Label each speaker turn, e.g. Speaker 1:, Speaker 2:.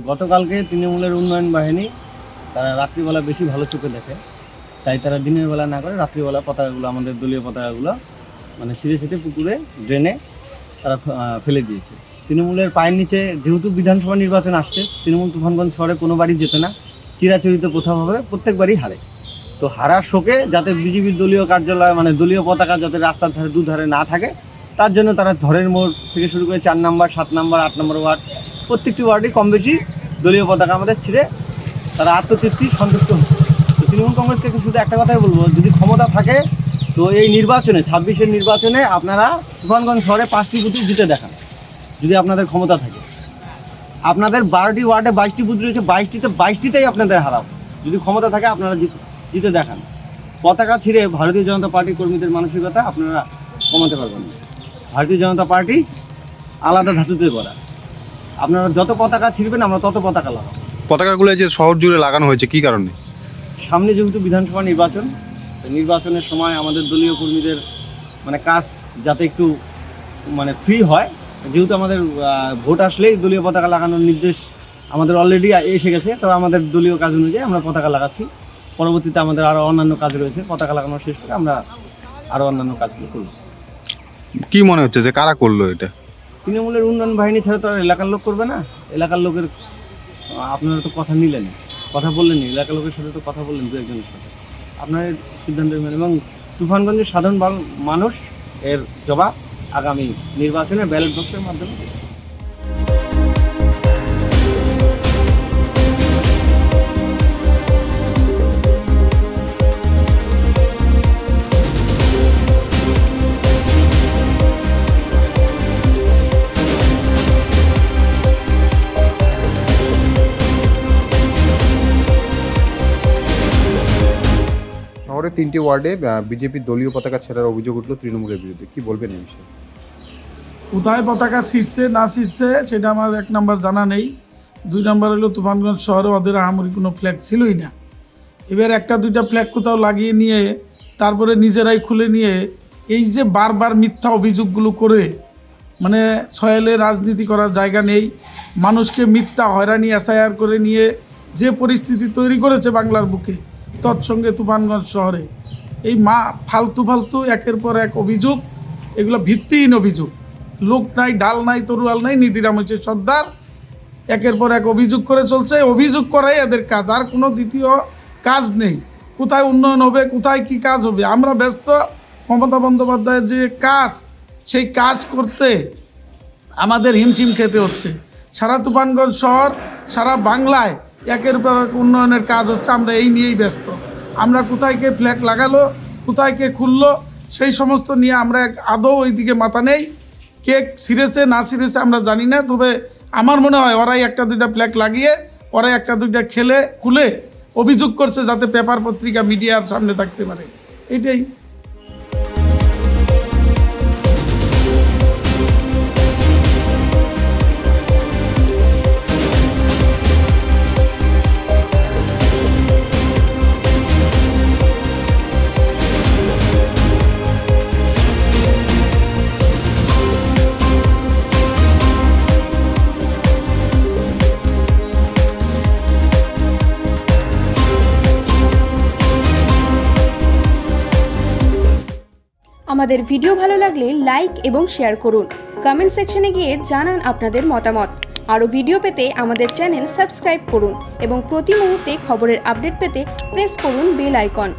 Speaker 1: গতকালকে তৃণমূলের উন্নয়ন বাহিনী তারা রাত্রিবেলা বেশি ভালো চোখে দেখে, তাই তারা দিনের বেলা না করে রাত্রিবেলা পতাকাগুলো, আমাদের দলীয় পতাকাগুলো মানে ছিঁড়ে ছিঁড়ে পুকুরে, ড্রেনে তারা ফেলে দিয়েছে। তৃণমূলের পায়ের নিচে যেহেতু বিধানসভা নির্বাচন আসছে, তৃণমূল তুফানগঞ্জ শহরে কোনো বাড়ি যেতে না, চিরাচরিত প্রথাভাবে প্রত্যেকবারই হারে। তো হারার শোকে যাতে বিজেপির দলীয় কার্যালয় মানে দলীয় পতাকা যাতে রাস্তার ধারে দুধারে না থাকে, তার জন্য তারা ধরের মোড় থেকে শুরু করে 4 নম্বর, 7 নম্বর, 8 নম্বর ওয়ার্ড, প্রত্যেকটি ওয়ার্ডে কম বেশি দলীয় পতাকা আমাদের ছিঁড়ে তারা আত্মতৃপ্তি সন্তুষ্ট হচ্ছে। তো তৃণমূল কংগ্রেসকে শুধু একটা কথাই বলবো, যদি ক্ষমতা থাকে তো এই নির্বাচনে 26-এর নির্বাচনে আপনারা তুফানগঞ্জ শহরে 5টি বুথে জিতে দেখান। যদি আপনাদের ক্ষমতা থাকে, আপনাদের 12টি ওয়ার্ডে 22টি বুথ রয়েছে, 22টিতেই আপনাদের হারাও। যদি ক্ষমতা থাকে আপনারা জিতে দেখান। পতাকা ছিঁড়ে ভারতীয় জনতা পার্টির কর্মীদের মানসিকতা আপনারা কমাতে পারবেন না। ভারতীয় জনতা পার্টি আলাদা ধাতুতে করা, আপনারা যত পতাকা ছিঁড়বেন আমরা তত পতাকা লাগাবো।
Speaker 2: পতাকাগুলো যে শহর জুড়ে লাগানো হয়েছে কি কারণে?
Speaker 1: সামনে যেহেতু বিধানসভা নির্বাচন, নির্বাচনের সময় আমাদের দলীয় কর্মীদের মানে কাজ যাতে একটু মানে ফ্রি হয়, যেহেতু আমাদের ভোট আসলেই দলীয় পতাকা লাগানোর নির্দেশ আমাদের অলরেডি এসে গেছে, তো আমাদের দলীয় কাজ অনুযায়ী আমরা পতাকা লাগাচ্ছি। পরবর্তীতে আমাদের আরও অন্যান্য কাজ রয়েছে, পতাকা লাগানো শেষ করে আমরা আরও অন্যান্য কাজগুলো করব।
Speaker 2: কি মনে হচ্ছে যে কারা করলো এটা?
Speaker 1: তৃণমূলের উন্নয়ন বাহিনী ছাড়া তো আর এলাকার লোক করবে না। এলাকার লোকের আপনারা তো কথা নিলেন, কথা বললেন, এলাকার লোকের সাথে তো কথা বললেন, দু একজনের সাথে আপনার সিদ্ধান্ত নেবেন, এবং তুফানগঞ্জের সাধারণ মানুষ এর জবাব আগামী নির্বাচনে ব্যালট বক্সের মাধ্যমে দেবে।
Speaker 2: শহরের 3টি ওয়ার্ডে বিজেপির দলীয় পতাকা ছেঁড়ার অভিযোগ উঠল তৃণমূলের বিরুদ্ধে, কি বলবেন এই বিষয়ে?
Speaker 3: কোথায় পতাকা ছিঁড়ছে না ছিঁড়ছে সেটা আমার 1 নম্বর জানা নেই। 2 নম্বর হলো তুফানগঞ্জ শহরে ওদের আহামরি কোনো ফ্ল্যাগ ছিলই না। এবার 1-2টা ফ্ল্যাগ কোথাও লাগিয়ে নিয়ে তারপরে নিজেরাই খুলে নিয়ে এই যে বারবার মিথ্যা অভিযোগগুলো করে মানে ছয়েলে রাজনীতি করার জায়গা নেই। মানুষকে মিথ্যা হয়রানি এসআইআর করে নিয়ে যে পরিস্থিতি তৈরি করেছে বাংলার বুকে, তৎসঙ্গে তুফানগঞ্জ শহরে এই ফালতু একের পর এক অভিযোগ, এগুলো ভিত্তিহীন অভিযোগ। লোক নাই, ডাল নাই, তরুয়াল নাই, নিধিরাম হচ্ছে সর্দার, একের পর এক অভিযোগ করে চলছে। অভিযোগ করাই এদের কাজ, আর কোনো দ্বিতীয় কাজ নেই। কোথায় উন্নয়ন হবে, কোথায় কি কাজ হবে, আমরা ব্যস্ত। মমতা বন্দ্যোপাধ্যায়ের যে কাজ, সেই কাজ করতে আমাদের হিমশিম খেতে হচ্ছে। সারা তুফানগঞ্জ শহর, সারা বাংলায় একের পর এক উন্নয়নের কাজ হচ্ছে, আমরা এই নিয়েই ব্যস্ত। আমরা কোথায় কে ফ্ল্যাগ লাগালো, কোথায় কে খুললো, সেই সমস্ত নিয়ে আমরা আদৌ ওই দিকে মাথা নেই। কে ছিঁড়েছে না ছিঁড়েছে আমরা জানি না, তবে আমার মনে হয় ওরাই 1-2টা ফ্ল্যাগ লাগিয়ে, ওরাই 1-2টা খুলে অভিযোগ করছে যাতে পেপার পত্রিকা মিডিয়ার সামনে থাকতে পারে, এটাই।
Speaker 4: আমাদের ভিডিও ভালো লাগলে লাইক এবং শেয়ার করুন। কমেন্ট সেকশনে গিয়ে জানান আপনাদের মতামত। আরও ভিডিও পেতে আমাদের চ্যানেল সাবস্ক্রাইব করুন এবং প্রতি মুহূর্তে খবরের আপডেট পেতে প্রেস করুন বেল আইকন।